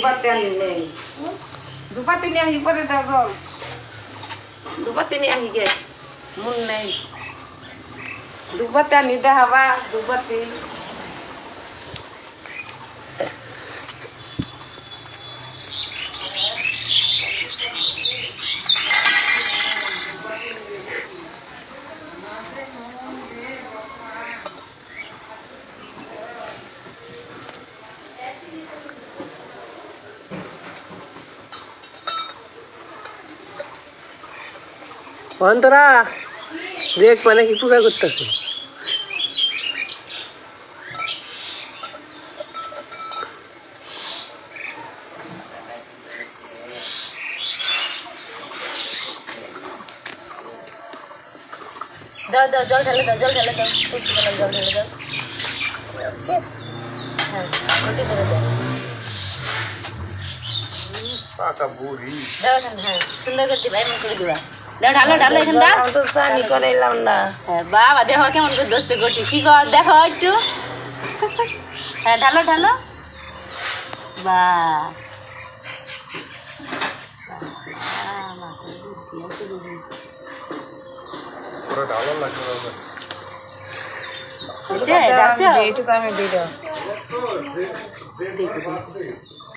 দুপাতি আনি নেই দুপাতি নিয়ে আহি পরে দেখো দুপাতি নিয়ে আহি গে মন নেই দুপাতি আনি দেখাবা দুপাতি অন্তরা দেখ মানে কি পূজা করতেছে দাও দাও জল ঢালে দাও জল ঢালে দাও জল ঢালে দাও হ্যাঁ রুটি ধরে দাও পাকা বুড়ি দাও হ্যাঁ সুন্দর করে দিবা এমন করে দিবা দাও ঢালো ঢালো এখানটা তো চানি করাইলাম না হ্যাঁ বাবা দেখো কেমন করে দোষে গটি কি গো দেখো একটু হ্যাঁ ঢালো ঢালো বা পুরো ডালা লাগবে যাচ্ছে এইটুকু আমি দিয়ে দাও